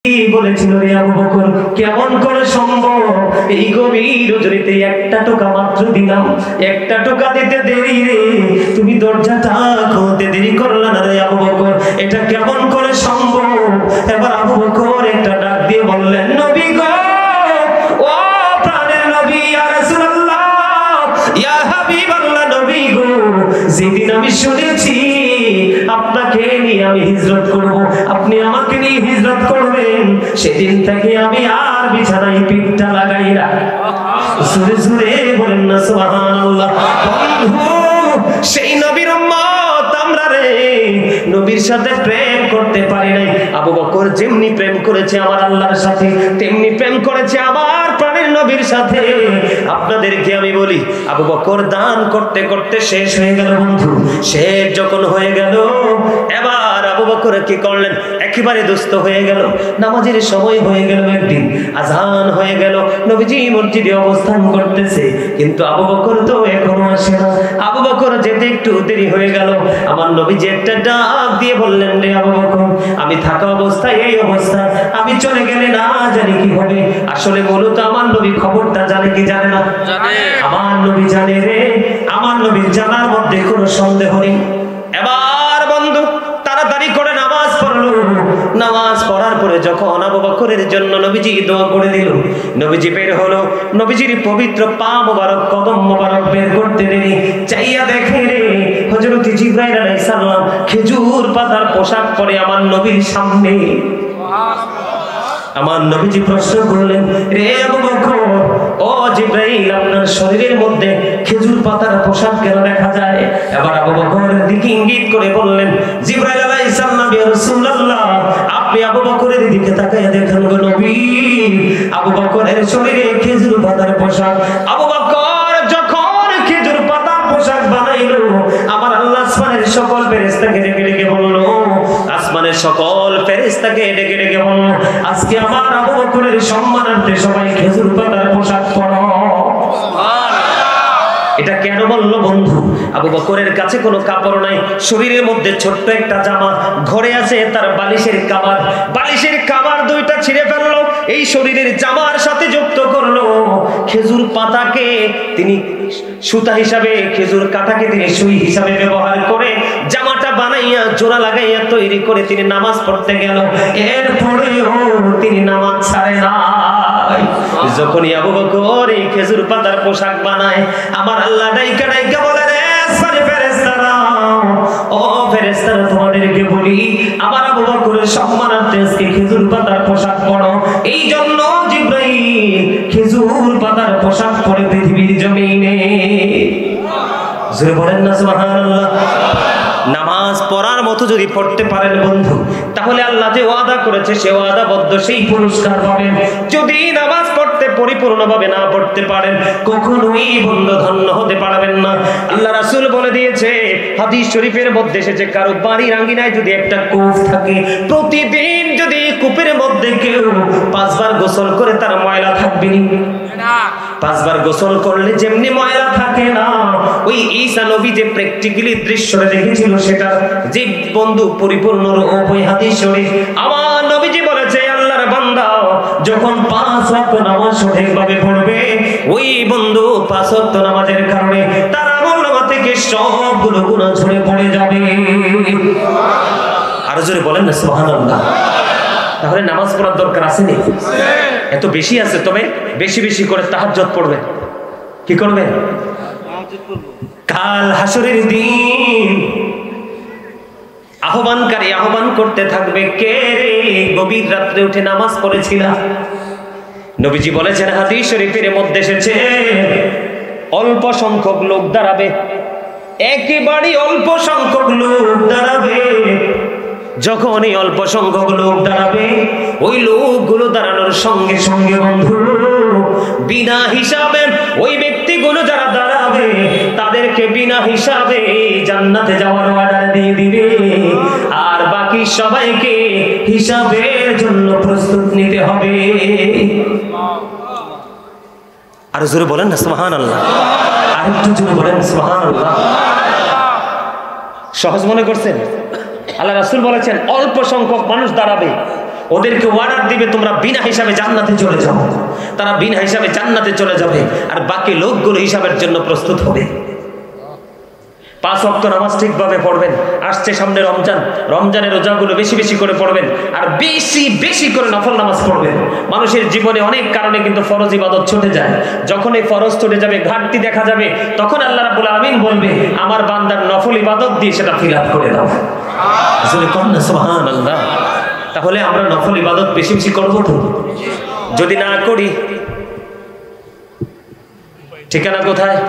বলেছিল রে আবু বকর, কেমন করে সম্ভব এই গভীর রজনীতে একটা টোকা মাত্র দিলাম, একটা টোকা দিতে দেরি রে, তুমি দরজাটা খুলতে দেরি করলে না রে আবু বকর, এটা কেমন করে সম্ভব? এবার আবু বকর একটা ডাক দিয়ে বললেন, নবী গো, ও প্রাণের নবী, ইয়া রাসূলুল্লাহ, ইয়া হাবিবাল্লাহ, নবী গো, যেদিন আমি শুনেছি আপনাকে নিয়ে আমি হিজরত করব, আপনি আমাকে নিয়ে হিজরত করবেন, সেদিন থেকে আমি আর বিছানায় পিঠটা লাগাই না। সুরে সুরে বলেন না সুবহানাল্লাহ। বন্ধু, সেই নবীর উম্মত আমরা রে, নবীর সাথে প্রেম করতে পারি নাই। আবু বকর যেমনি প্রেম করেছে আমার আল্লাহর সাথে, তেমনি প্রেম করেছে আমার প্রাণের নবীর সাথে। আপনাদেরকে আমি বলি, আবু বকর দান করতে করতে শেষ হয়ে গেল। বন্ধু, শেষ যখন হয়ে গেল, এবার আবু বকর কি করলেন? একেবারে দুস্থ হয়ে গেল। নামাজের সময় হয়ে গেল, একদিন আজান হয়ে গেল, নবীজি মসজিদে অবস্থান করতেছে, কিন্তু আবু বকর তো এখনো আসে না। আবু বকর যেতে একটু দেরি হয়ে গেল। আমার নবীজি একটা ডাক দিয়ে বললেন, রে আবু বকর, আমি থাকা অবস্থায় এই অবস্থা, আমি চলে গেলে না জানি কি হবে। আসলে মূলত আমার নবী খবরটা জানে কি জানে না? আমার নবী জানে রে, আমার নবীর জানার মধ্যে কোনো সন্দেহ নেই। এবার বন্ধু তাড়াতাড়ি করে নামাজ পড়লো। নামাজ পড়ার পরে যখন আবু বকরের জন্য নবীজি দোয়া করে দিল, নবীজি বের হলো, নবীজির পবিত্র পা মোবারক, কদম মোবারক বের করতে দেরি, চাইয়া দেখে রে হযরত জিবরাইল আলাইহিস সালাম খেজুর পাতার পোশাক পরে আমার নবীর সামনে। আমার নবীজি প্রশ্ন করলেন, রে আবু বকর, ও জিবরাইল, আপনার শরীরের মধ্যে খেজুর পাতার পোশাক কেন দেখা যায়? এবার আবু বকরের দিকে ইঙ্গিত করে বললেন, জিবরাইল আলাইহিস সালাম, ইয়া রাসূলুল্লাহ, আপনি আবু বকরের দিকে তাকায় দেখেন গো নবী, আবু বকরের শরীরে খেজুর পাতার পোশাক। আবু বকর যখন খেজুর পাতার পোশাক বানাইলো, আমার আল্লাহ আসমানের সকল ফেরেশতাকে ডেকে ডেকে বলল, আসমানের সকল ফেরেশতাকে ডেকে ডেকে বলল, আজকে আমার আবু বকরের সম্মানার্থে সবাই খেজুর পাতার পোশাক পরো। এটা কেন বললো বন্ধু? আবু বকরের কাছে কোনো কাপড় নাই, শরীরের মধ্যে ছোট্ট একটা জামা, ঘরে আছে তার বালিশের কাবার, বালিশের কাবার দুইটা ছিঁড়ে ফেললো, এই শরীরের জামার সাথে যুক্ত করলো খেজুর পাতাকে, তিনি সুতা হিসাবে, খেজুর কাটাকে তিনি সুই হিসাবে ব্যবহার করে জামাটা বানাইয়া জোড়া লাগাইয়া তৈরি করে তিনি নামাজ পড়তে গেল। এরপরেও তিনি নামাজ ছাড়ে না। যখনই আবু বকর এই খেজুর পাতার পোশাক বানায়, আমার আল্লাহ ডাইকা ডাইকা বলে, রে সারি ফেরেশতারা, ও ফেরেশতারা, তোমাদেরকে বলি, আমার আবু বকরের সম্মানার্থে আজকে খেজুর পাতার পোশাক পরো। এই জন্য জিবরাইল খেজুর পাতার পোশাক পরে পৃথিবীর জমিনে, জোরে বলেন না সুবহানাল্লাহ। নামাজ পড়ার মতো যদি পড়তে পারেন বন্ধু, তাহলে আল্লাহ যে ওয়াদা করেছে সে ওয়াদাবদ্ধ, সেই পুরস্কার পাবেন। যদি নামাজ পড়তে পরিপূর্ণভাবে না পড়তে পারেন, কখনোই বন্ধু ধন্য হতে পারবেন না। আল্লাহ রাসূল বলে দিয়েছে, হাদিস শরীফের মধ্যে এসেছে, কারো বাড়ির আঙ্গিনায় যদি একটা কূপ থাকে, প্রতিদিন যদি কূপের মধ্যে কেউ 5 বার গোসল করে, তার ময়লা থাকবে না। 5 বার গোসল করলে যেমনি ময়লা থাকে না, ওই ঈসা নবী যে প্র্যাকটিক্যালি দৃশ্যটা দেখেছিল, সেটা যে বন্ধু পরিপূর্ণ রূপ ওই হাদিস শরীফ। আমার নবীজি বলেছে, আল্লাহর বান্দা যখন 5 ওয়াক্ত নামাজ সঠিকভাবে পড়বে, ওই বন্ধু 5 ওয়াক্ত নামাজের কারণে তার আমলনামা থেকে সবগুলো গুনাহ ঝরে পড়ে যাবে। আরো জোরে বলেন না সুবহানাল্লাহ। তাহলে নামাজ পড়ার দরকার আছে নি? এত বেশি আছে। তবে বেশি বেশি করে তাহাজ্জুদ পড়বেন। কি করবেন? কাল হাসরের দিন আহ্বানকারী আহ্বান করতে থাকবে, কে রে গভীর রাত্রে উঠে নামাজ পড়েছিল? নবীজি বলেছেন, হাদিস শরীফের মধ্যে এসেছে, অল্প সংখ্যক লোক দাঁড়াবে, একেবারে অল্প সংখ্যক লোক দাঁড়াবে। যখন এই অল্প সংখ্যক লোক দাঁড়াবে, ওই লোকগুলো দাঁড়ানোর সঙ্গে সঙ্গে বন্ধু বিনা হিসাবে ওই ব্যক্তিগুলো যারা দাঁড়াবে, তাদেরকে বিনা হিসাবে জান্নাতে যাওয়ার অর্ডার দিয়ে দিবে, আর বাকি সবাইকে হিসাবের জন্য প্রস্তুত নিতে হবে। আর জোরে বলেন না সুবহানাল্লাহ। আর একটু জোরে বলেন সুবহানাল্লাহ। সহজ মনে করছেন? আল্লাহ রাসূল বলেছেন, অল্প সংখ্যক মানুষ দাঁড়াবে, ওদেরকে অর্ডার দিবে তোমরা বিনা হিসাবে জান্নাতে চলে যাও, তারা বিনা হিসাবে জান্নাতে চলে যাবে, আর বাকি লোকগুলো হিসাবের জন্য প্রস্তুত হবে। 5 ওয়াক্ত নামাজ ঠিকভাবে পড়বেন। আসছে সামনে রমজান, রমজানের রোজাগুলো বেশি বেশি করে পড়বেন, আর বেশি বেশি করে নফল নামাজ পড়বেন। মানুষের জীবনে অনেক কারণে কিন্তু ফরজ ইবাদত ছুটে যায়। যখন এই ফরজ ছুটে যাবে, ঘাটতি দেখা যাবে, তখন আল্লাহ রাব্বুল আলামিন বলবে আমার বান্দার নফল ইবাদত দিয়ে সেটা ফিল আপ করে দাও। আসলে কোন না সুবহানাল্লাহ। তাহলে আমরা নফল ইবাদত বেশি বেশি করব তো? যদি না করি ঠিকানা কোথায়?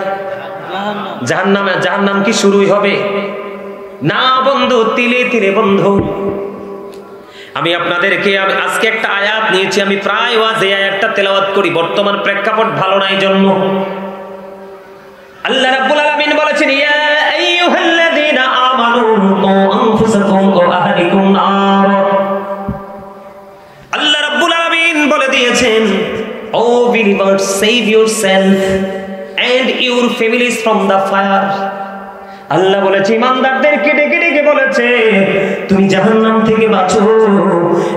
জাহান্নামে। জাহান্নাম কি শুরুই হবে? না বন্ধু, তিলে তিলে বন্ধু। আমি আপনাদেরকে আজকে একটা আয়াত নিয়েছি, আমি প্রায় ওয়াজে আয়াতটা তেলাওয়াত করি, বর্তমান প্রেক্ষাপট ভালো নাই জন্য। আল্লাহ রাব্বুল আলামিন বলেছেন ইয়া আইয়ুহাল্লাযীনা আমানু কু আনফুসাকুম ওয়া আহলিকুম নার। আল্লাহ রাব্বুল আলামিন বলে দিয়েছেন O believers, save yourself and your families from the fire। Allah বলেছে ইমানদারদেরকে ডেকে ডেকে বলেছে তুমি জাহান্নাম থেকে বাঁচো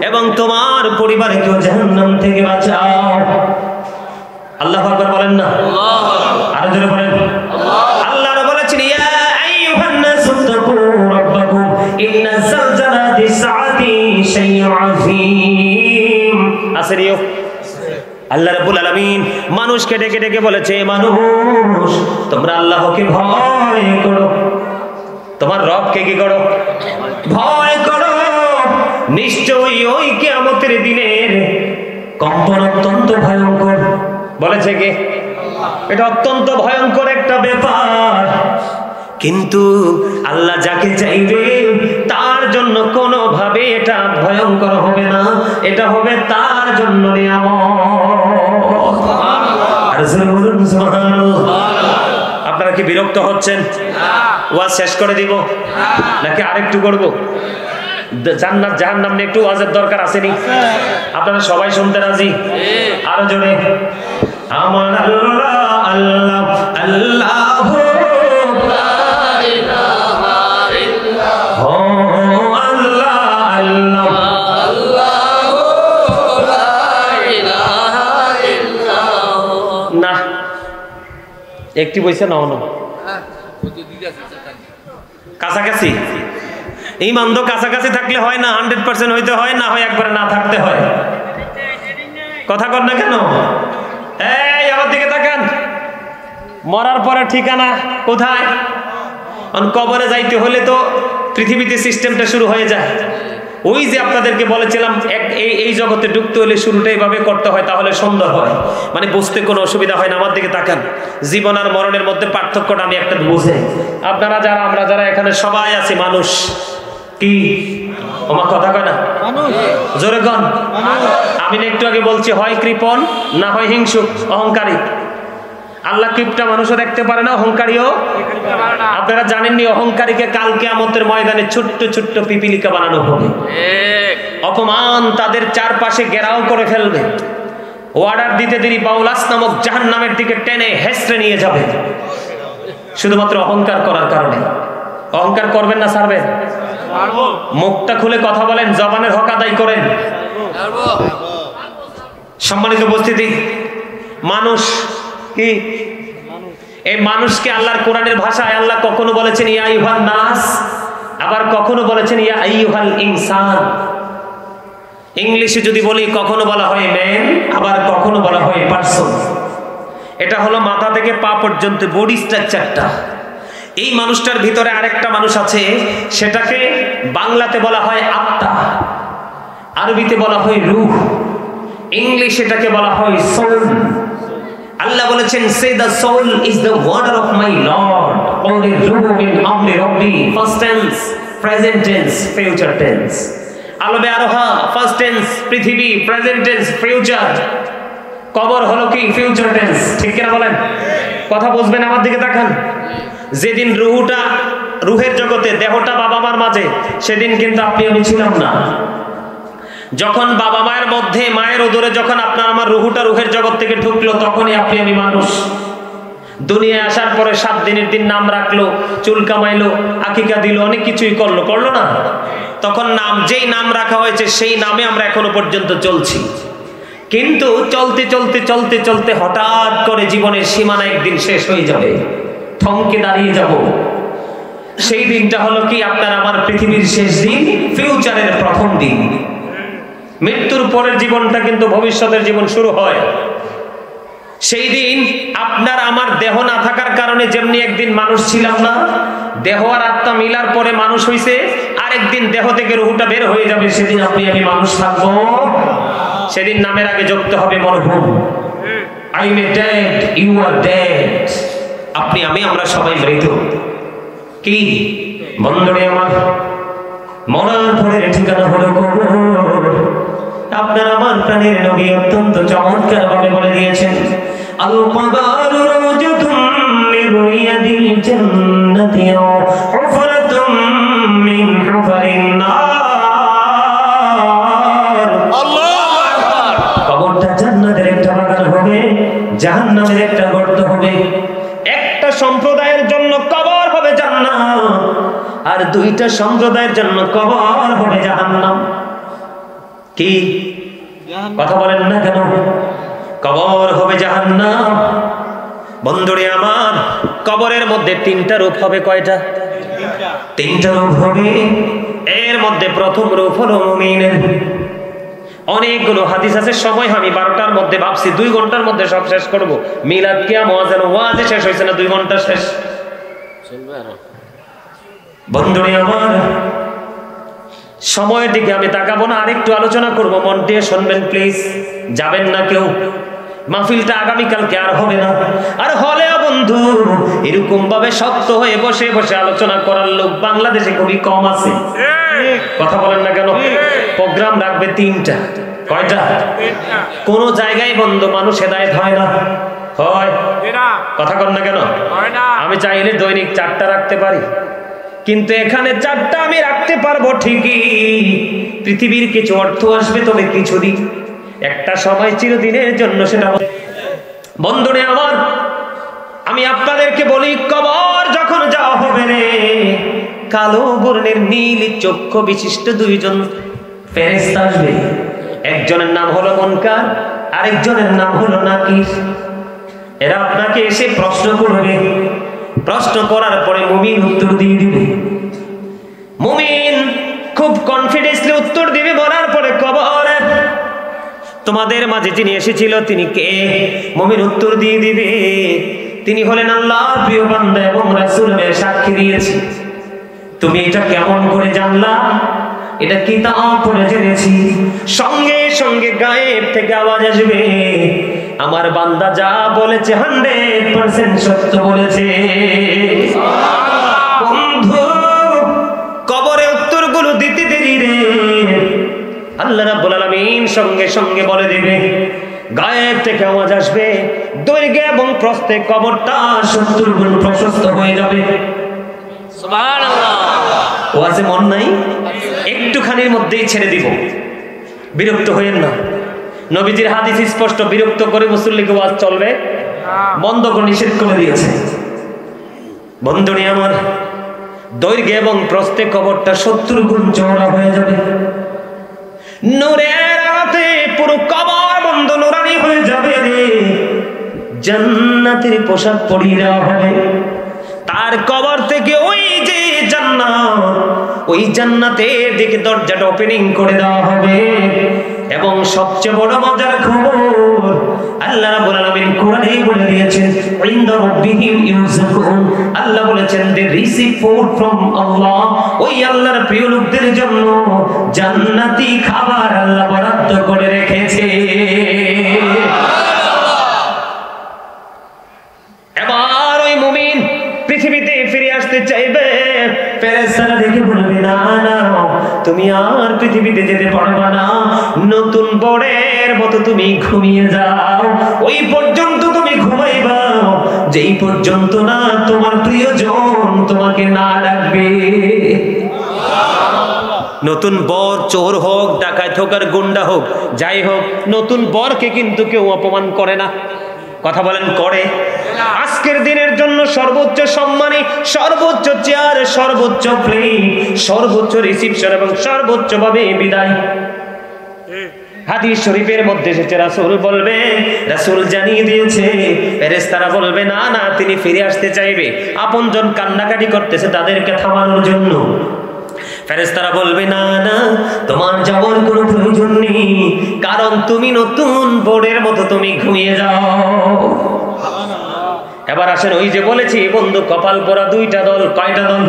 এবং তোমার পরিবারকেও জাহান্নাম থেকে বাঁচাও। আল্লাহু আকবার বলেন না? আল্লাহ। আরো জোরে বলেন আল্লাহ। আল্লাহ বলেছেন ইয়া আইয়ুহান নাসু তাকু রাব্বাকুম ইন্না যালজালাতি সাআতি শাইউন আযীম। আসরিও আল্লাহ রাব্বুল আলামিন মানুষকে ডেকে ডেকে বলেছে মানুষ তোমরা আল্লাহকে ভয় করো, তোমার রবকে কি করো? ভয় করো। নিশ্চয়ই ওই কিয়ামতের দিনের কম্পন অত্যন্ত ভয়ঙ্কর। বলেছে কে? এটা অত্যন্ত ভয়ঙ্কর একটা ব্যাপার, কিন্তু আল্লাহ যাকে চাইবে তার জন্য কোনোভাবে এটা ভয়ঙ্কর হবে না, এটা হবে তার জন্য নিয়ামত। আর জোরে বলুন সুবহানাল্লাহ। আপনারা কি বিরক্ত হচ্ছেন? ওয়াজ শেষ করে দিব নাকি আরেকটু করব? জান্নাত জাহান্নাম নিয়ে একটু ওয়াজের দরকার আছে নি? আপনারা সবাই শুনতে রাজি? আরো জোরে আমার আল্লাহ আল্লাহ আল্লাহ একটি বইছে না অন্য কাছাকাছি। ইমান তো কাছাকাছি থাকলে হয় না, 100% হইতে হয়, না হয় একবারে না থাকতে হয়। কথা কর না কেন? এই আমার দিকে তাকান। মরার পরে ঠিকানা কোথায়? কবরে যাইতে হলে তো পৃথিবীতে সিস্টেমটা শুরু হয়ে যায়। ওই যে আপনাদেরকে বলেছিলাম এই জগতে ঢুকতে হলে শুরুটা এইভাবে করতে হয়, তাহলে সুন্দর হয়, মানে বুঝতে কোনো অসুবিধা হয় না। আমার দিকে তাকান। জীবন আর মরণের মধ্যে পার্থক্যটা আমি একটা বুঝে। আপনারা যারা আমরা যারা এখানে সবাই আছি মানুষ। কি আমার কথা কয় না? জোরে কন। আমি একটু আগে বলছি হয় কৃপণ না হয় হিংসুক অহংকারী। আল্লাহ কিপটা মানুষও দেখতে পারে না, অহংকারীও। আপনারা জানেননি অহংকারীকে কাল কিয়ামতের ময়দানে ছোট্ট ছোট্ট পিপিলিকা বানানো হবে। অপমান তাদের চারপাশে ঘেরাও করে ফেলবে। অর্ডার দিতে দেরি বাউলাস নামক জাহান্নামের দিকে টেনে হেসড়ে নিয়ে যাবে, শুধুমাত্র অহংকার করার কারণে। অহংকার করবেন না ছাড়বেন? মুখটা খুলে কথা বলেন, জবানের হক আদায় করেন। সম্মানিত উপস্থিতি, মানুষ কি এই মানুষকে আল্লাহর কোরআনের ভাষায় আল্লাহ কখনো বলেছেন ইয়া আইয়ুহান নাস, আবার কখনো বলেছেন ইয়া আইয়ুহাল ইনসান। ইংলিশে যদি বলি কখনো বলা হয় ম্যান, আবার কখনো বলা হয় পারসন। এটা হলো মাথা থেকে পা পর্যন্ত বডি স্ট্রাকচারটা। এই মানুষটার ভিতরে আরেকটা মানুষ আছে, সেটাকে বাংলাতে বলা হয় আত্মা, আরবিতে বলা হয় রূহ, ইংলিশে এটাকে বলা হয় সোল। আল্লাহ বলেছেন সে the soul is the word of my Lord, only ruh min amri rabbi, first tense, present tense, future tense। আলবে আরোহা ফার্স্ট টেন্স, পৃথিবী প্রেজেন্ট টেন্স, ফিউচার। কবর হলো কি ফিউচার টেন্স। ঠিক কিনা বলেন? কথা বুঝবেন? আমার দিকে তাকান। যেদিন রুহের জগতে দেহটা বাবা মার মাঝে, সেদিন কিন্তু আপনি আমি ছিলাম না। যখন বাবা মায়ের মধ্যে মায়ের উদরে যখন আপনার আমার রুহুটা রুহের জগৎ থেকে ঢুকলো, তখনই আপনি আমি মানুষ। দুনিয়ায় আসার পরে 7 দিনের দিন নাম রাখলো, চুল কামাইলো, আকিকা দিল, অনেক কিছুই করলো না? তখন যেই নাম রাখা হয়েছে সেই নামে আমরা এখনো পর্যন্ত চলছি। কিন্তু চলতে চলতে চলতে চলতে হঠাৎ করে জীবনের সীমানা একদিন শেষ হয়ে যাবে, থমকে দাঁড়িয়ে যাব। সেই দিনটা হলো কি? আপনার আমার পৃথিবীর শেষ দিন, ফিউচারের প্রথম দিন। মৃত্যুর পরের জীবনটা কিন্তু ভবিষ্যতের জীবন শুরু হয়। সেই দিন আপনার আমার দেহ না থাকার কারণে যেমনি একদিন মানুষ ছিলাম না, দেহ আর আত্মা মিলার পরে মানুষ হইছে, আরেকদিন দেহ থেকে রুহটা বের হয়ে যাবে, সেদিন আপনি আমি মানুষ থাকবো। সেদিন নামের আগে যুক্ত হবে মরহুম। I am dead, you are dead. আপনি আমি আমরা সবাই মৃত। কি বন্ধুরে আমার, মরার পরে ঠিকানা হলো কবর। আপনার আমার প্রাণের নবী অত্যন্ত চমৎকার ভাবে বলে দিয়েছেন, আল কবরু রাওজাতুম মিন রিয়াদিল জান্নাতি ওয়া হুফরাতুম মিন হুফারিন নার। আল্লাহু আকবার। কবরটা জান্নাতের একটা বাগান হবে, জাহান্নামের একটা গর্ত হবে। একটা সম্প্রদায়ের জন্য কবর হবে জান্নাত, আর দুইটা সম্প্রদায়ের জন্য কবর হবে জাহান্নাম। কি কথা বলেন না কেন? কবর হবে জাহান্নাম। বন্ধুরে আমার, কবরের মধ্যে 3টা রূপ হবে। কয়টা? 3টা রূপ হবে। এর মধ্যে প্রথম রূপ হলো মুমিনের। অনেকগুলো হাদিস আছে, সময় আমি 12টার মধ্যে ভাবছি 2 ঘন্টার মধ্যে সব শেষ করব। মিলাদ কিয়াম ওয়াজে শেষ হয়েছে না, 2 ঘন্টা শেষ চলবে। আর বন্ধুরে আমার, সময়ের দিকে আমি তাকাবো না, আরেকটু আলোচনা করব, মন দিয়ে শুনবেন প্লিজ, যাবেন না কেউ। মাহফিলটা আগামীকালকে আর হবে না, আর হলেও বন্ধু এরকম ভাবে শক্ত হয়ে বসে বসে আলোচনা করার লোক বাংলাদেশে খুবই কম আছে। কথা বলেন না কেন? প্রোগ্রাম রাখবে 3টা। কয়টা? কোন জায়গায় বন্ধু মানুষ হেদায়েত হয় না, হয়? কথা বলেন না কেন? আমি চাইলে দৈনিক 4টা রাখতে পারি, কিন্তু এখানে 4টা আমি রাখতে পারবো ঠিকই। পৃথিবীর কিছু অর্থ আসবে, তবে কিছুদিন, একটা সময় চিরদিনের জন্য সেটা। বন্ধুরে আমার, আমি আপনাদেরকে বলি, কবর যখন যাওয়া হবে রে, কালো বর্ণের নীল চক্ষু বিশিষ্ট 2জন ফেরেশতা আসবে। একজনের নাম হলো মুনকার, আরেকজনের নাম হলো নাকির। এরা আপনাকে এসে প্রশ্ন করবে। প্রশ্ন করার পরে মুমিন উত্তর দিয়ে দিবে। মুমিন খুব কনফিডেন্সলি উত্তর দিবে। বলার পরে কবর, তোমাদের মাঝে যিনি এসেছিল তিনি কে? মুমিন উত্তর দিয়ে দিবে, তিনি হলেন আল্লাহর প্রিয় বান্দা এবং রাসূলের সাক্ষী দিয়েছি। তুমি এটা কেমন করে জানলা? এটা কিতাব পড়ে জেনেছি। সঙ্গে সঙ্গে গায়েব থেকে আওয়াজ আসবে, আমার বান্দা যা বলেছে 100% সত্য বলেছে। বন্ধু, কবরে উত্তরগুলো দিতে দেরি রে, আল্লাহ রাব্বুল আলামিন সঙ্গে সঙ্গে বলে দিবে। গায়েব থেকে আওয়াজ আসবে, দৈর্ঘ্য এবং প্রস্থে কবরটা 70 গুণ প্রশস্ত হয়ে যাবে। সুবহানাল্লাহ। ওয়াজে মন নাই? একটুখানির মধ্যেই ছেড়ে দিব, বিরক্ত হইেন না। নবীজির হাদিস স্পষ্ট, বিরক্ত করে মুসল্লিকে ওয়াজ চলবে বন্ধ করে নিষেধ করে দিয়েছে। বন্ধুনি আমার, দৈর্ঘ্য এবং প্রস্থে কবরটা 70 গুণ চওড়া হয়ে যাবে। নূরের আলোতে পুরো কবর বন্ধ নুরানি হয়ে যাবে রে। জান্নাতের পোশাক পরিয়ে দেওয়া হবে। তার কবর থেকে ওই যে জান্নাত, ওই জান্নাতের দিকে দরজাটা ওপেনিং করে দেওয়া হবে। এবং সবচেয়ে বড় মজার খবর, আল্লাহ রাব্বুল আলামিন কোরআনে বলে দিয়েছেন, ইনদা রাব্বিহিম ইউযাকুন। আল্লাহ বলেছেন, দে রিসিভ ফুড ফ্রম আল্লাহ। ওই আল্লাহর প্রিয় লোকদের জন্য জান্নাতি খাবার আল্লাহ বরাদ্দ করে রেখেছে। এবার ওই মুমিন পৃথিবীতে ফিরে আসতে চাইবে, ফেরেশতারা দেখে বলবে, না না, তুমি আর পৃথিবীতে যেতে পারবে না। নতুন বরের মতো তুমি ঘুমিয়ে যাও। ওই পর্যন্ত তুমি ঘুমাইবা যেই পর্যন্ত না তোমার প্রিয়জন তোমাকে না ডাকবে। নতুন বর চোর হোক, ডাকাত হোক, আর গুন্ডা হোক, যাই হোক, নতুন বরকে কিন্তু কেউ অপমান করে না। কথা বলেন করে? আজকের দিনের জন্য সর্বোচ্চ সম্মানী, সর্বোচ্চ চেয়ার, সর্বোচ্চ প্লেট, সর্বোচ্চ রিসিপশন এবং সর্বোচ্চ ভাবে বিদায়। হাদিস শরীফের মধ্যে এসেছে রাসূল বলবে, রাসূল জানিয়ে দিয়েছে ফেরেশতারা বলবে না না তিনি ফিরে আসতে চাইবে, আপনজন কান্নাকাটি করতেছে তাদেরকে থামানোর জন্য। ফেরেশতারা বলবে না না তোমার যাওয়ার কোনো প্রয়োজন নেই, কারণ তুমি নতুন বোর্ডের মতো তুমি ঘুমিয়ে যাও। এবার আসেন ওই যে বলেছি বন্ধু কপাল পোড়া দুইটা দল, কয়টা দল?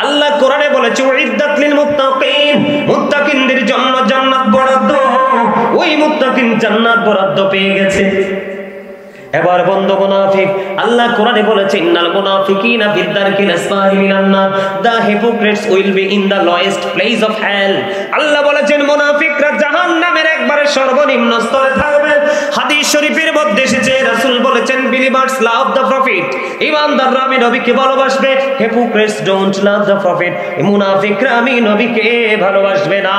আল্লাহ কোরআনে বলেছে উইদ্দাত লিল মুত্তাকিন, মুত্তাকিনদের জন্য জান্নাত বরাদ্দ। ওই মুত্তাকিন জান্নাত বরাদ্দ পেয়ে গেছে। এবার বন্ধু মুনাফিক, আল্লাহ কোরআনে বলেছে ইন্নাল মুনাফিকিনা ফিদ দারকিল আসফালি মিনান নার, the hypocrites will be in the lowest place of hell. আল্লাহ বলেছেন মুনাফিকরা জাহান্নামের একবারে সর্বনিম্ন স্তরে থাকবে। হাদিস শরীফের মধ্যে এসেছে রাসূল বলেছেন বিলিভার্স লাভ দ্য প্রফিট, ঈমানদাররা আমি নবীকে ভালোবাসবে, hypocrites don't love the profit, মুনাফিকরা আমি নবীকে ভালোবাসবে না।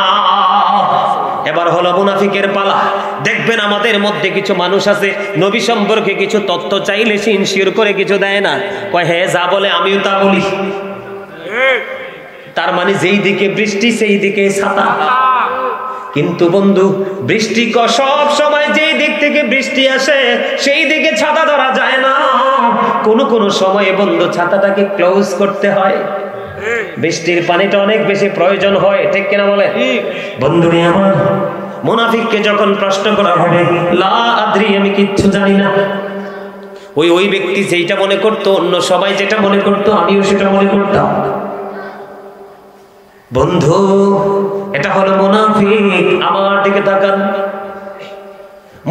এবার হলো মুনাফিকের পালা। দেখবেন আমাদের মধ্যে কিছু মানুষ আছে নবী সম্পর্কে কিছু তথ্য চাইলে সে ইনশিওর করে কিছু দেয় না, কয় হ্যাঁ যা বলে আমিও তা বলি। তার মানে যেই দিকে বৃষ্টি সেই দিকে ছাতা। কিন্তু বন্ধু বৃষ্টি সব সময় যেই দিক থেকে বৃষ্টি আসে সেই দিকে ছাতা ধরা যায় না। কোন সময়ে বন্ধু ছাতাটাকে ক্লোজ করতে হয়, বৃষ্টির পানিটা অনেক বেশি প্রয়োজন হয়, ঠিক কিনা বলে? বন্ধুরে আমার, মুনাফিককে যখন প্রশ্ন করা হবে লা আদ্রি আমি কিচ্ছু জানি না, ওই ব্যক্তি যেটা মনে করতো অন্য সবাই যেটা মনে করতো আমিও সেটা মনে করতাম। বন্ধু এটা হলো মুনাফিক। আমার দিকে তাকান,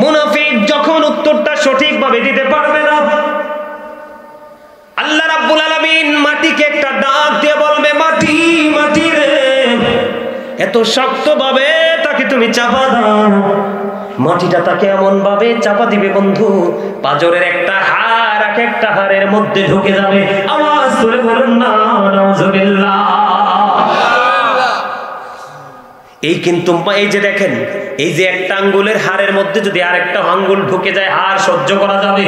মুনাফিক যখন উত্তরটা সঠিকভাবে দিতে পারবে না, আল্লাহ রাব্বুল আলামিন মাটিকে একটা ডাক দিয়ে বলবে মাটি মাটি রে, এত শক্ত ভাবে তাকে তুমি চাপা দাও। মাটিটা তাকে এমন ভাবে চাপা দিবে বন্ধু, পাজরের একটা হাড় এক একটা হাড়ের মধ্যে ঢুকে যাবে। আওয়াজ করে বলেন না নাউজুবিল্লাহ। এই কিন্তু এই যে দেখেন, এই যে একটা আঙ্গুলের হাড়ের মধ্যে যদি আরেকটা আঙ্গুল ঢুকে যায় হাড় সহ্য করা যাবে?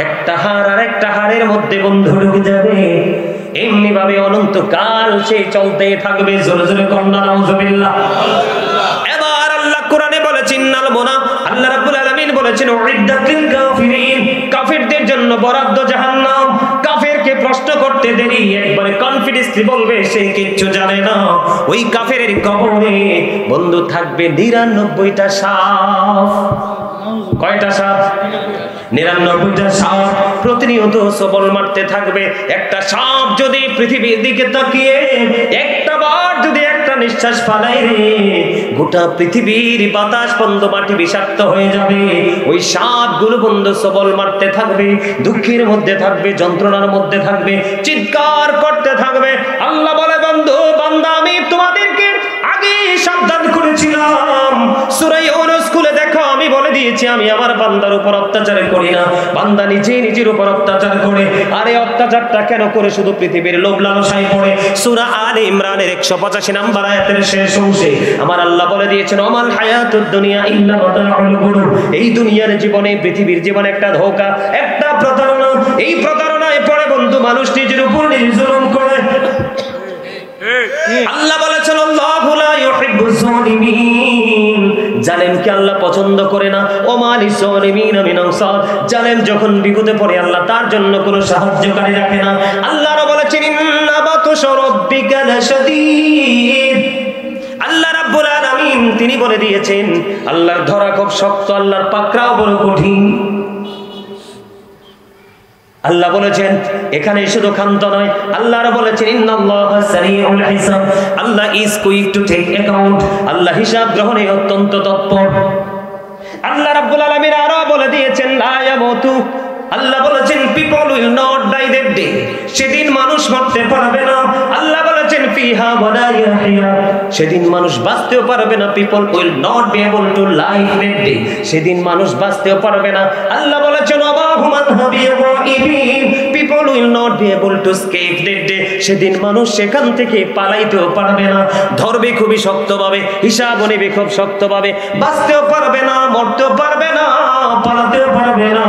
একটা হাড় আর একটা হাড়ের মধ্যে বন্ধু ঢুকে যাবে, এমনি ভাবে অনন্তকাল সে চলতে থাকবে। জোরে জোরে কন্যা নাউজুবিল্লাহ। এবার আল্লাহ কোরআনে বলেছেন ইন্নাল আল্লাহ রাব্বুল আলামিন বলেছেন উইদ্দাত লিল কাফিরিন, কাফিরদের জন্য বরাদ্দ জাহান্নাম। কাফেরকে প্রশ্ন করতে দেরি একবারে কনফিডেন্সলি বলবে সে কিচ্ছু জানে না। ওই কাফেরের কবরে বন্ধু থাকবে 99টা সাপ। কয়টা সাপ? 99টা সাপ প্রতিনিয়ত সবল মারতে থাকবে। একটা সাপ যদি পৃথিবীর দিকে তাকিয়ে একটা বার যদি একটা নিঃশ্বাস ফালাই রে, গোটা পৃথিবীর বাতাস বন্ধ মাটি বিষাক্ত হয়ে যাবে। ওই সাপগুলো বন্ধ সবল মারতে থাকবে, দুঃখের মধ্যে থাকবে, যন্ত্রণার মধ্যে থাকবে, চিৎকার করতে থাকবে। আল্লাহ বলে বন্ধু বান্দা আমি তোমাদেরকে আগে সাবধান করেছিলাম। সূরা ইউনূস খুলে দেখো, আমি বলে দিয়েছি আমি আমার বান্দার উপর অত্যাচার করি না, বান্দা নিজের উপর অত্যাচার করে। আর এই অত্যাচারটা কেন করে? শুধু পৃথিবীর লোভ লালসায় পড়ে। সূরা আলে ইমরানের 185 নম্বর আয়াতের শেষ অংশে আমার আল্লাহ বলে দিয়েছেন ওমাল হায়াতুদ দুনিয়া ইল্লা মাতাউল গুরুর, এই দুনিয়ার জীবনে পৃথিবীর জীবন একটা ধোঁকা, একটা প্রতারণা। এই প্রতারণায় পড়ে বন্ধু মানুষ নিজের উপর নিজে জুলুম করে। আল্লাহ বলেছেন আল্লাহু লা ইউহিব্বুজ জালিমিন, জালেমকে আল্লাহ পছন্দ করে না। ওমা লিযালিমিনা মিন আনসার, জালেম যখন বিপদে পড়ে আল্লাহ তার জন্য কোনো সাহায্যকারী রাখে না। আল্লাহর বলেছেন ইন্না বাতুশা রাব্বিকা লাশাদীদ, আল্লাহ রাব্বুল আলামিন তিনি বলে দিয়েছেন আল্লাহর ধরা খুব শক্ত, আল্লাহর পাকড়াও বড় কঠিন। আল্লাহ বলেছেন এখানে শুধু ক্ষান্ত নয়, আল্লাহর বলেছেন ইন্নাল্লাহা সারিউল হিসাব, আল্লাহ is quick to take account, আল্লাহ হিসাব গ্রহণে অত্যন্ত তৎপর। আল্লাহ রাব্বুল আলামিন আরো বলে দিয়েছেন লা ইয়ামুতু, আল্লাহ বলেছেন people will not die that day, সেদিন মানুষ মরতে পারবে না। আল্লাহ বলেছেন ফিহা ওয়ালা ইয়াহইয়া, সেদিন মানুষ বাঁচতেও পারবে না। People will not be able to live that day, সেদিন মানুষ বাঁচতেও পারবে না। আল্লাহ বলেছেন ওয়াহুমান হাবিয়ুবিন, people will not be able to escape that day, সেদিন মানুষ সেখান থেকে পালাইতেও পারবে না। ধরবে খুবই শক্তভাবে, হিসাব নেবে খুব শক্তভাবে, বাঁচতেও পারবে না, মরতেও পারবে না, পালাতেও পারবে না।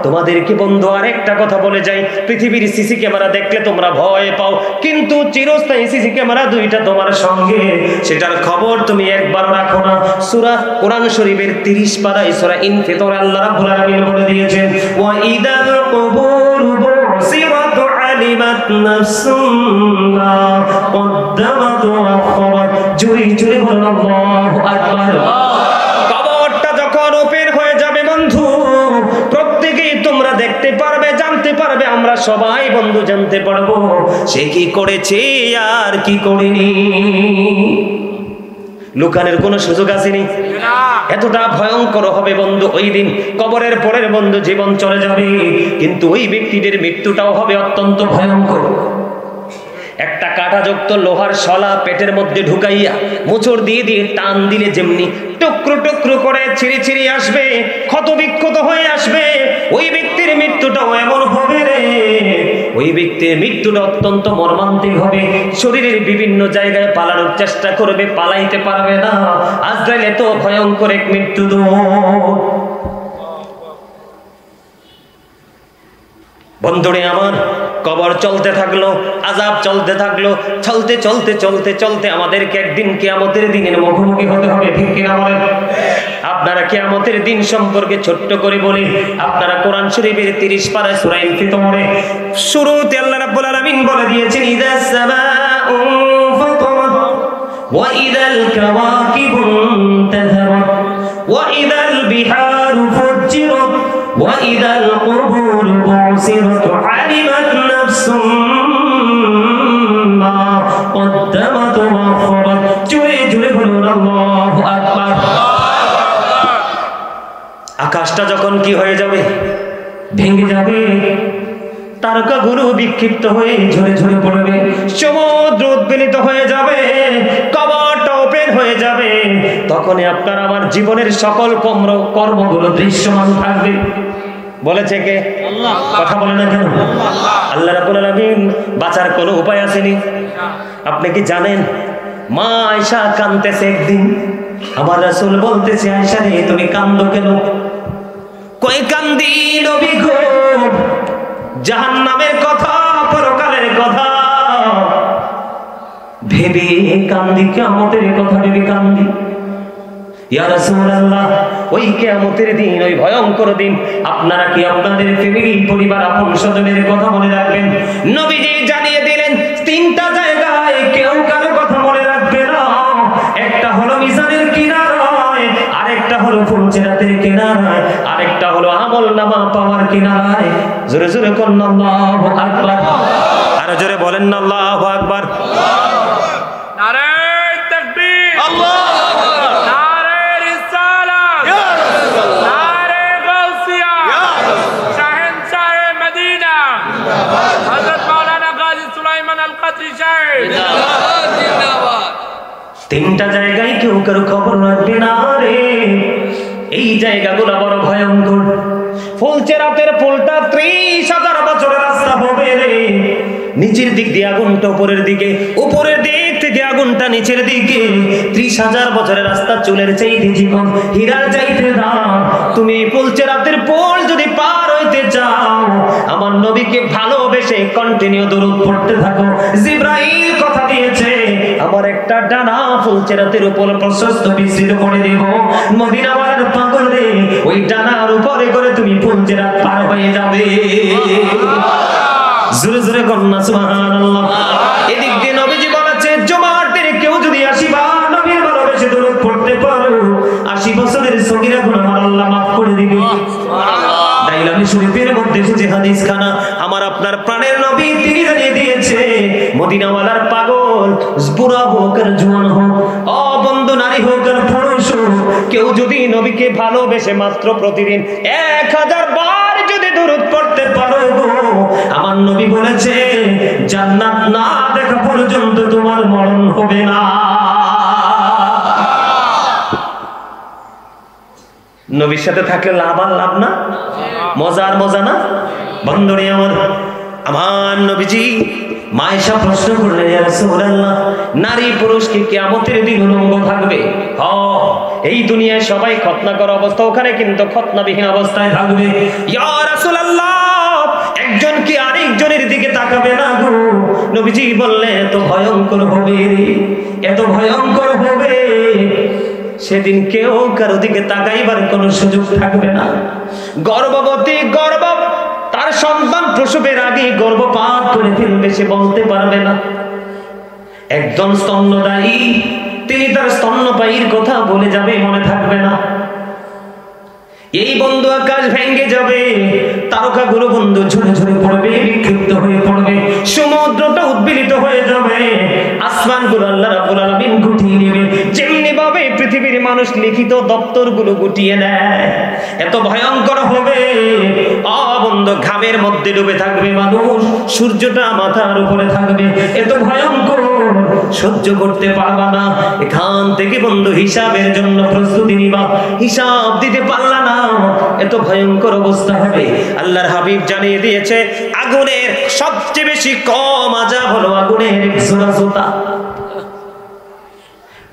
তোমাদেরকে বন্ধু আরেকটা কথা বলে যাই, পৃথিবীর সিসি ক্যামেরা দেখলে তোমরা ভয় পাও, কিন্তু চিরস্থায়ী সিসি ক্যামেরা দুইটা তোমার সঙ্গে, সেটার খবর তুমি একবার রাখো না। সূরা কোরআন শরীফের 30 পারায় সূরা ইনফিতর আল্লাহ রাব্বুল আলামিন বলে দিয়েছেন, ওয়া ইদাল কুবুর বুসিরাত আলিমাত নাফসুম মা কদ্দামাত ওয়া আখরাত। জোরে জোরে বলুন আল্লাহু আকবার। কবরটা যখন ওপেন হয়ে যাবে বন্ধু, প্রত্যেকেই তোমরা দেখতে পারবে, জানতে পারবে, আমরা সবাই বন্ধু জানতে পারবো সে কি করেছে আর কি করেনি। লুকানোর কোনো সুযোগ আসেনি। এতটা ভয়ঙ্কর হবে বন্ধু ওই দিন। কবরের পরের বন্ধু জীবন চলে যাবে, কিন্তু ওই ব্যক্তিদের মৃত্যুটাও হবে অত্যন্ত ভয়ঙ্কর। একটা কাঁটাযুক্ত লোহার শলা পেটের মধ্যে ঢুকাইয়া মোচড় দিয়ে দিয়ে টান দিলে যেমনি টুকরো টুকরো করে ছিঁড়ে ছিঁড়ে আসবে, ক্ষত বিক্ষত হয়ে আসবে, ওই ব্যক্তির মৃত্যুটাও এমন হবে রে, ওই ব্যক্তির মৃত্যুটা অত্যন্ত মর্মান্তিক হবে। শরীরের বিভিন্ন জায়গায় পালানোর চেষ্টা করবে, পালাইতে পারবে না। আজরাইল এত ভয়ঙ্কর এক মৃত্যু। বন্ধুরে আমার, কবর চলতে থাকলো, আযাব চলতে থাকলো, চলতে চলতে চলতে চলতে আমাদেরকে একদিন কিয়ামতের দিনের মুখোমুখি হতে হবে, ঠিক কিনা বলেন? আপনারা কিয়ামতের দিন সম্পর্কে ছোট্ট করে বলি, আপনারা কোরআন শরীফের 30 পারায় সূরা ইনফিতরে শুরুতে আল্লাহ রাব্বুল আলামিন বলে দিয়েছেন, ইদাস সামাউ ফাতারাত ওয়া ইদাল কাওয়াকিবু ইনতাসারাত ওয়া ইদাল বিহারু ফুজ্জিরাত ওয়া ইদাল কুবুরু বুসিরাত আলিমাত নাফসুম মা কদ্দামাত ওয়া আখরাত। জোরে জোরে বলুন আল্লাহু আকবার। আকাশটা যখন কি হয়ে যাবে, ভেঙে যাবে, তারকাগুলো বিক্ষিপ্ত হয়ে ঝরে ঝরে পড়বে, সমুদ্র উদ্বেলিত হয়ে যাবে, কবরটা ওপেন হয়ে যাবে, তখনই আপনার আমার জীবনের সকল কর্মগুলো দৃশ্যমান থাকবে। বলেছে কে? আল্লাহ। কথা বলে না কেন? আল্লাহ রাব্বুল আলামিন। বাঁচার কোনো উপায় আসেনি। আপনি কি জানেন মা আয়েশা কাঁদতেছে একদিন, আমার রাসূল বলতেছে, আয়েশা রে তুমি কাঁদো কেন? কই কান্দি নবী গো, জাহান্নামের কথা, পরকালের কথা ভেবে কান্দি, কিয়ামতের কথা ভেবে কান্দি। ইয়া রাসূলুল্লাহ, ওই কিয়ামতের দিন, ওই ভয়ঙ্কর দিন আপনারা কি আপনাদের ফ্যামিলি, পরিবার, আপন স্বজনের কথা মনে রাখবেন? নবীজি জানিয়ে দিলেন 3টা জায়গায় কেউ কারো কথা মনে রাখবে না। একটা হলো মিজানের কিনারায়, আরেকটা হলো ফুলসিরাতের কিনারায়, আরেকটা হলো আমলনামা পাওয়ার কিনারায়। জোরে জোরে বলেন আল্লাহু আকবার। আর জোরে বলেন না আল্লাহু আকবার। নারে তাকবীর, আল্লাহু আকবার, নারে রিসালাত, ইয়া রাসূলুল্লাহ, নারে গাউসিয়া, ইয়া রাসূলুল্লাহ, শাহেনশাহে মদিনা জিন্দাবাদ, হযরত মাওলানা গাজী সুলাইমান আল কাদরি সাহেব জিন্দাবাদ জিন্দাবাদ। 3টা জায়গায় কেউ কারো খবর রাখবে না রে। এই জায়গাগুলো বড় ভয়ঙ্কর। ফুলসিরাতের ফুলটা 30,000 বছরের রাস্তা হবে রে। নিচের দিক দিয়ে আগুনটা উপরের দিকে, উপরের দিক থেকে আগুনটা নিচের দিকে। 30,000 বছরের রাস্তা চুলের চাইতে জীবন, হীরার চাইতে দাম। তুমি ফুলসিরাতের পুল যদি পার হইতে চাও, আমার নবীকে ভালোবেসে কন্টিনিউ দরুদ পড়তে থাকো। জিবরাইল কথা দিয়েছে, আমার একটা ডানা ফুলসিরাতের উপর প্রশস্ত বিস্তৃত করে দেব। মদিনাওয়ালার পাগল রে, ওই ডানার উপরে করে তুমি ফুলসিরাত পার হয়ে যাবে। জোরে জোরে কন্যা সুবহানাল্লাহ। এদিক দিয়ে নবীজি বলেছে, জুমার দিনে কেউ যদি 80 বার নবীর ভালোবেসে দরুদ পড়তে পারো, 80 বছরের সগীরা গুনাহ আল্লাহ মাফ করে দিবে। সুবহানাল্লাহ। দাইলামি শরীফের মধ্যে যে হাদিস খানা আমার আপনার প্রাণের নবী তিনি জানিয়ে দিয়েছে, মদিনাওয়ালার পাগল, বুড়া হোক আর জওয়ান হোক, বন্ধু নারী হোক আর পুরুষ হোক, কেউ যদি নবীকে ভালোবেসে মাত্র প্রতিদিন 1000 বার যদি দরুদ পড়তে পারো, আমার নবী বলেছে জান্নাত না দেখা পর্যন্ত তোমার মরণ হবে না। নবীর সাথে থাকলে লাভ আর লাভ না, মজা আর মজা না। বন্ধুরে আমার, আমার নবীজি মায়েশা প্রশ্ন করলেন, ইয়া রাসূলুল্লাহ, নারী পুরুষ কি কিয়ামতের দিন উলঙ্গ থাকবে? এই দুনিয়ায় সবাই খতনা করা অবস্থা, ওখানে কিন্তু খতনাবিহীন অবস্থায় থাকবে। ইয়া রাসূলুল্লাহ, একজন কি আরেকজনের দিকে তাকাবে না গো? নবীজি বললেন, এত ভয়ঙ্কর হবে, এত ভয়ঙ্কর হবে, সেদিন কেউ কারো দিকে তাকাইবার কোনো সুযোগ থাকবে না। গর্ভবতী তার সন্তান প্রসবের আগে গর্ভপাত করে ফেলবে, সে বলতে পারবে না। একজন স্তন্যদায়ী, তিনি তার স্তন্যপায়ীর কথা বলে যাবে, মনে থাকবে না। এই বন্ধু আকাশ ভেঙে যাবে, তারকাগুলো বন্ধু ঝরে ঝরে পড়বে, বিক্ষিপ্ত হয়ে পড়বে, সমুদ্রটা উদ্বেলিত হয়ে যাবে, আসমানগুলো আল্লাহ রাব্বুল আলামিন গুটিয়ে নেবে, যেমনি ভাবে পৃথিবীর মানুষ লিখিত দপ্তরগুলো গুটিয়ে নেয়। এত ভয়ঙ্কর হবে বন্ধু, ঘামের মধ্যে ডুবে থাকবে মানুষ, সূর্যটা মাথার উপরে থাকবে, এত ভয়ঙ্কর, সহ্য করতে পারবা না। এখান থেকে বন্ধু হিসাবের জন্য প্রস্তুতি নিবা, হিসাব দিতে পারলা না, এত ভয়ঙ্কর অবস্থা হবে। আল্লাহর হাবিব জানিয়ে দিয়েছে, আগুনের সবচেয়ে বেশি কম আযাব হলো আগুনের এক জোড়া জুতা।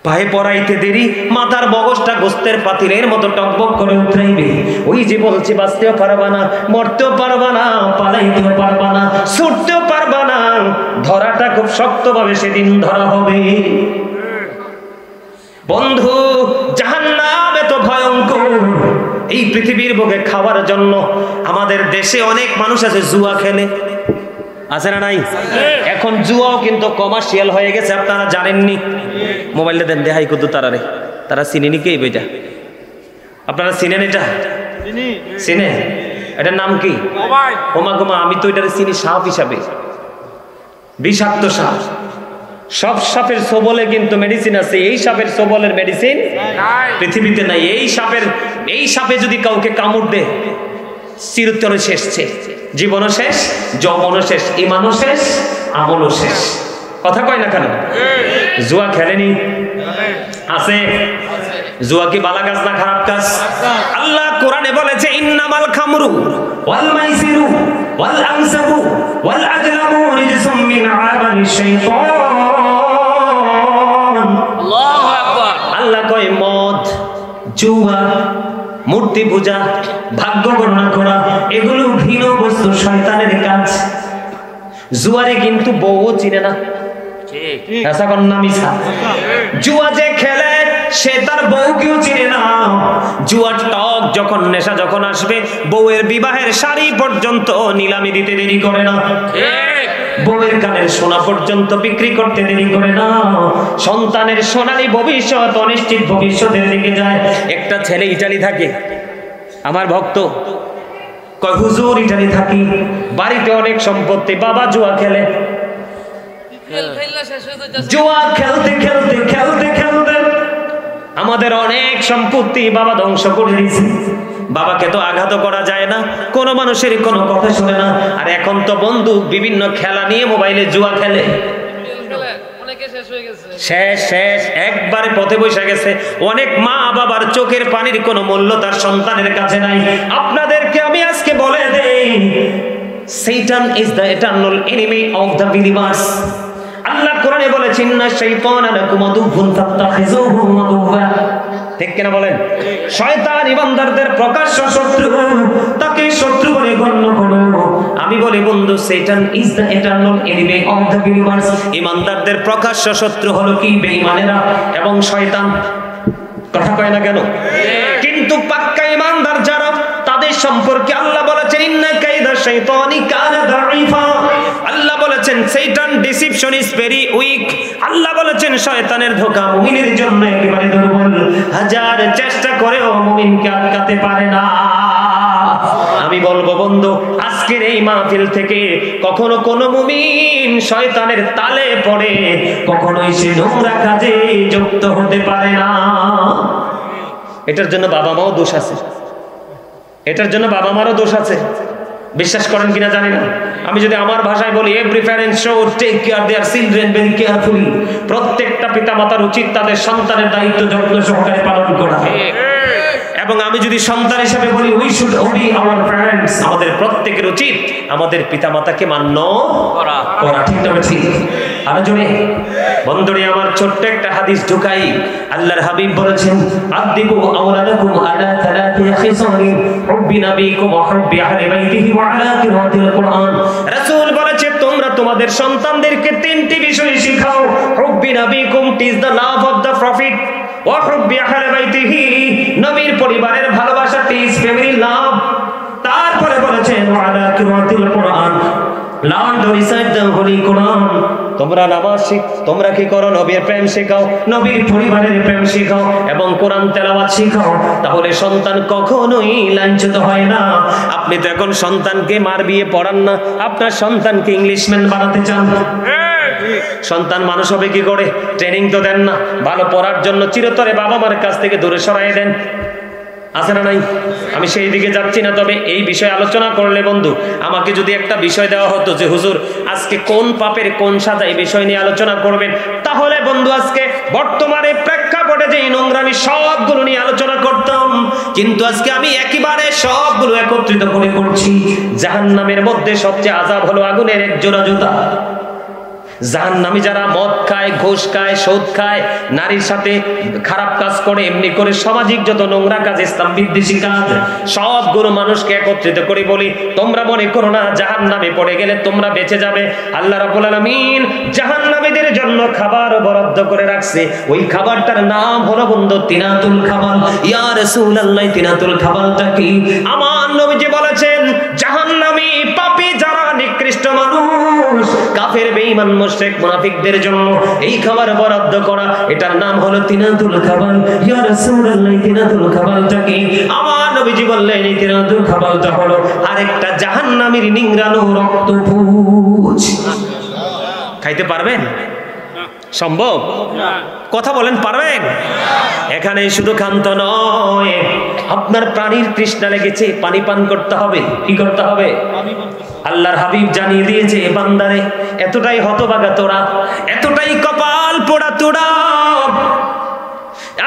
পায়ে পরাইতে দেরি, মাথার মগজটা গোস্তের পাতিলের মতো টকবক করে উতরাইবে। ওই যে বলছি, বাঁচতেও পারবা না, মরতেও পারবা না, পালাইতেও পারবা না, ছুটতেও পারবা না, ধরাটা খুব শক্তভাবে সেদিন ধরা হবে। বন্ধু, জাহান্নাম এত ভয়ঙ্কর, এই পৃথিবীর বুকে খাওয়ার জন্য আমাদের দেশে অনেক মানুষ আছে জুয়া খেলে, আছে না নাই? এখন জুয়াও কিন্তু কমার্শিয়াল হয়ে গেছে, আপনারা জানেননি? মোবাইলটা দেন, দেখাই কত তারা চিনেনি কে বেটা? আপনারা চিনেন এটা? চিনে? এটার নাম কি? ওমা গোমা, আমি তো এটার চিনি সাপ হিসাবে, বিষাক্ত সাপ। সব সাপের সবলে কিন্তু মেডিসিন আছে, এই সাপের সবলের মেডিসিন পৃথিবীতে নাই। এই সাপে যদি কাউকে কামড় দেয়, চিরতরে শেষ, জীবনও শেষ, যৌবনও শেষ, ইমানও শেষ, আমলও শেষ। কথা কয় না কেন? জুয়া খেলেনি? আছে। জুয়া কি ভালো কাজ না খারাপ কাজ? আল্লাহ কোরআনে বলেছে, ইন্নামাল খামরু ওয়াল মাইসিরু ওয়াল আনসাবু ওয়াল আজলামু রিজসুম মিন আমালিশ শাইতান। আল্লাহু আকবার। আল্লাহ কয়, মদ, জুয়া, মূর্তি পূজা, ভাগ্য গণনা করা, এগুলো ঘৃণ্য বস্তু, শয়তানের কাজ। জুয়ারে কিন্তু বউ চিনে না, জুয়া যে খেলে সে তার বউকেও চিনে না। জুয়ার টক যখন, নেশা যখন আসবে, বউয়ের বিবাহের শাড়ি পর্যন্ত নিলামি দিতে দেরি করে না, বউয়ের কানের সোনা পর্যন্ত বিক্রি করতে দেরি করে না। সন্তানের সোনালী ভবিষ্যৎ অনিশ্চিত ভবিষ্যতের দিকে যায়। একটা ছেলে ইটালি থাকে, আমার ভক্ত, কয় হুজুর ইটালি থাকি, বাড়িতে অনেক সম্পত্তি, বাবা জুয়া খেলে। জুয়া খেলতে খেলতে খেলতে খেলতে আমাদের অনেক সম্পত্তি বাবা ধ্বংস করে দিয়েছে। বাবাকে তো আঘাত করা যায় না, কোন মানুষের কোনো কথা শুনে না। আর এখন তো বন্ধু বিভিন্ন খেলা নিয়ে মোবাইলে জুয়া খেলে, শেষ একবারে পথে বসে গেছে। অনেক মা বাবার চোখের পানির কোনো মূল্য তার সন্তানের কাছে নাই। আপনাদেরকে আমি আজকে বলে দেই, Satan is the eternal enemy of the believers. আল্লাহ কোরআনে বলেছেন, না শাইতান লাকুম আদুউন ফাত্তাখিযুহু আদুওয়া। ঠিক কিনা বলেন? শয়তান ইমানদারদের প্রকাশ্য শত্রু, তাকে শত্রু বলে গণ্য করো। আমি বলি বন্ধু, Satan is the eternal enemy of the believers. ইমানদারদের প্রকাশ্য শত্রু হলো কি? বেঈমানেরা এবং শয়তান। কথা কয় না কেন? কিন্তু পাক্কা ইমানদার যারা, তাদের সম্পর্কে আল্লাহ বলেছেন, ইন্না কাইদা শাইতানি কানা দাঈফা। আল্লাহ বলেছেন, শয়তান ডিসিপশন ইজ ভেরি উইক। আল্লাহ বলেছেন, শয়তানের ধোঁকা মুমিনের জন্য একেবারে দুর্বল, হাজার চেষ্টা করেও মুমিনকে আটকাতে পারে না। আমি বলবো বন্ধু, আজকের এই মাহফিল থেকে কখনো কোনো মুমিন শয়তানের তালে পড়ে কখনোই সে নোংরা কাজে যুক্ত হতে পারে না। এটার জন্য বাবা মাও দোষ আছে, এটার জন্য বাবা মারও দোষ আছে। বিশ্বাস করেন কিনা জানি না, আমি যদি আমার ভাষায় বলি, every parent should take care their children very carefully. প্রত্যেকটা পিতামাতার উচিত তাদের সন্তানের দায়িত্ব যত্ন সহকারে পালন করা। এবং আমি যদি সন্তান হিসেবে বলি we should Obi our parents, আমাদের প্রত্যেকের উচিত আমাদের পিতামাতাকে মান্য করা। ঠিক না ঠিক? আরো জোরে বন্ধুরে আমার ছোট্ট একটা হাদিস ঢুকাই। আল্লাহর হাবিব বলেছেন আদিবু আওলাদাকুম আলা থালাতি খিসালিন হুব্বি নাবিকুম ওয়া হুব্বি আহলি বাইতিহি ওয়া আলা কিরাতিল কুরআন। রাসূল বলেছে তোমরা তোমাদের সন্তানদেরকে তিনটি বিষয় শেখাও। হুব্বি নাবিকুম, teach the love of the prophet, ওয়া হুব্বি আহলি বাইতিহি, নবীর পরিবারের ভালোবাসা, টিজ ফ্যামিলি লাভ। তারপরে বলেছেন ওয়া আলা কিরাতিল কুরআন, learn to recite the holy Quran. তোমরা নামাজ তোমরা কি করো? নবীর প্রেম শেখাও, নবীর পরিবারের প্রেম শেখাও এবং কোরআন তেলাওয়াত শেখাও। তাহলে সন্তান কখনোই লাঞ্ছিত হয় না। আপনি তো এখন সন্তানকে মার বিয়ে পড়ান না, আপনার সন্তানকে ইংলিশম্যান বানাতে চান। সন্তান মানুষ হবে কি করে? ট্রেনিং তো দেন না। ভালো পড়ার জন্য চিরতরে বাবা মার কাছ থেকে দূরে সরাই দেন, আছে না নাই? আমি সেই দিকে যাচ্ছি না, তবে এই বিষয়ে আলোচনা করলে বন্ধু আমাকে যদি একটা বিষয় দেওয়া হতো যে হুজুর আজকে কোন পাপের কোন সাজা, এই বিষয় নিয়ে আলোচনা করবেন, তাহলে বন্ধু আজকে বর্তমানে প্রেক্ষাপটে যে নোংরামি সবগুলো নিয়ে আলোচনা করতাম। কিন্তু আজকে আমি একেবারে সবগুলো একত্রিত করে করছি। জাহান্নামের মধ্যে সবচেয়ে আযাব হলো আগুনের এক জোড়া জুতা। জাহান্নামী যারা মদ খায়, ঘুষ খায়, সুদ খায়, নারীর সাথে খারাপ কাজ করে, এমনি করে সামাজিক যত নোংরা কাজ, ইসলাম বিদ্বেষী কাজ, সবগুলো মানুষকে একত্রিত করে বলি তোমরা মনে করো না জাহান্নামে পড়ে গেলে তোমরা বেঁচে যাবে। আল্লাহ রাব্বুল আলামিন জাহান্নামীদের জন্য খাবার বরাদ্দ করে রাখছে। ওই খাবারটার নাম হলো বন্ধু তিনাতুল খাবাল। ইয়া রাসূলুল্লাহ, তিনাতুল খাবালটা কি? আমার নবীজি বলেছেন জাহান্নামী পাপী যারা নিকৃষ্ট মানুষ, কাফের, বেঈমান, মুশরিক, মুনাফিকদের জন্য এই খাবার বরাদ্দ করা, এটার নাম হলো তিনাতুল খাবাল। ইয়া রাসূলুল্লাহ, তিনাতুল খাবালটা কি? আমার নবীজি বললেন এই তিনাতুল খাবালটা হলো আরেকটা জাহান্নামীর নিংড়ানো রক্তপুঁজ। খাইতে পারবেন? সম্ভব? কথা বলেন, পারবেন? এখানে শুধু খান্ত নয়, আপনার প্রাণীর তৃষ্ণা লেগেছে, পানি পান করতে হবে। কি করতে হবে? আল্লাহর হাবিব জানিয়ে দিয়েছে বান্দারে এতটাই হতভাগা তোরা, এতটাই কপাল পোড়া তোরা,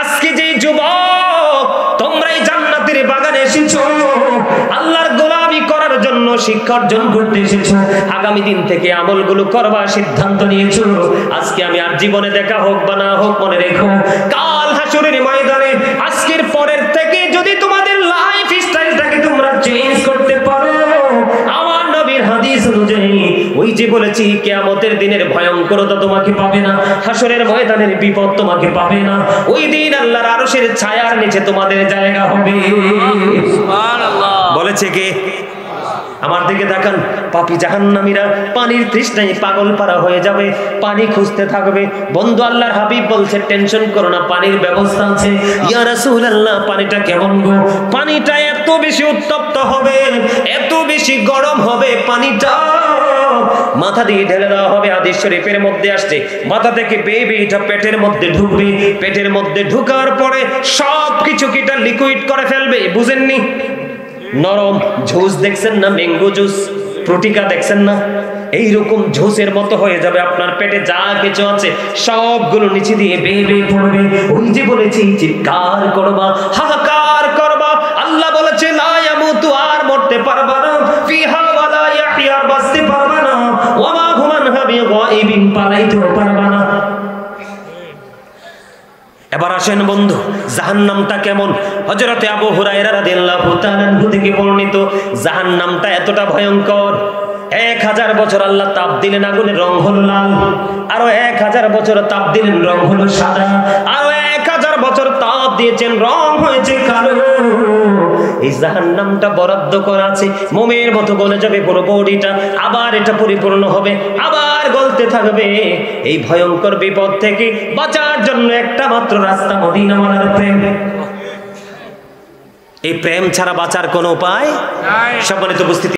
আজকে যে যুবক তোমরাই জান্নাতের বাগানে এসেছো, আল্লাহর গোলামি করার জন্য, শিক্ষা অর্জন করতে এসেছো, আগামী দিন থেকে আমলগুলো করবার সিদ্ধান্ত নিয়েছো। আজকে আমি আর জীবনে দেখা হোক বা না হোক, মনে রেখো কাল হাসরের ময়দানে আজকের পরের থেকে যদি তোমাদের লাইফ স্টাইলটাকে তোমরা চেঞ্জ করতে পারো, আমার নবীর হাদিস অনুযায়ী ওই যে বলেছি কিয়ামতের দিনের ভয়ঙ্করতা তোমাকে পাবে না, হাসরের ময়দানের বিপদ তোমাকে পাবে না। ওই দিন আল্লাহর আরশের ছায়ার নিচে তোমাদের জায়গা হবে। সুবহানাল্লাহ। বলেছে কে? আমার দিকে তাকান। পাপী জাহান্নামীরা পানির তৃষ্ণায় পাগল পারা হয়ে যাবে, পানি খুঁজতে থাকবে। বন্ধু আল্লাহর হাবিব বলছে টেনশন করো না, পানির ব্যবস্থা আছে। ইয়া রাসূলুল্লাহ, পানিটা কেমন গো? পানিটা এত বেশি উত্তপ্ত হবে, এত বেশি গরম হবে, পানিটা মাথা দিয়ে ঢেলে দেওয়া হবে। হাদিস শরীফের মধ্যে আসছে মাথা থেকে বেয়ে বেয়ে এটা পেটের মধ্যে ঢুকবে, পেটের মধ্যে ঢুকার পরে সব কিছু কিটা লিকুইড করে ফেলবে। বুঝেননি? নরম জুস দেখছেন না, ম্যাঙ্গো জুস, প্রোটিকা দেখছেন না, এইরকম জুসের মতো হয়ে যাবে। আপনার পেটে যা কিছু আছে সবগুলো নিচে দিয়ে বেয়ে বেয়ে পড়বে। ওই যে বলেছি চিৎকার করবা, হাহাকার করবা। আল্লাহ বলেছে লা ইয়ামুতু, আর মরতে পারবা না, ফিহা ওয়ালা ইয়াহইয়া, বাঁচতে পারবা না, ওয়া মা হুম আনহা বিগাইবিন, পালাইতেও পারবা না। এবার আসেন বন্ধু, জাহান্নামটা কেমন? হযরতে আবু হুরায়রা রাদিয়াল্লাহু তাআলা আনহু থেকে বর্ণিত, জাহান্নামটা এতটা ভয়ঙ্কর, 1000 বছর আল্লাহ তাপ দিলেন, আগুনের রং হলো লাল, আরো 1000 বছর তাপ দিলেন, রং হলো সাদা, আরো 1000 বছর তাপ দিয়েছেন, রং হয়েছে কালো। এই জাহান্নামটা বরাদ্দ করা আছে, মোমের মতো গলে যাবে পুরো বডিটা, আবার এটা পরিপূর্ণ হবে, আবার গলতে থাকবে। এই ভয়ঙ্কর বিপদ থেকে বাঁচার জন্য একটা মাত্র রাস্তা, মদিনাওয়ালার প্রেম। এই প্রেম ছাড়া বাঁচার কোনো উপায় নাই। সম্মানিত উপস্থিতি।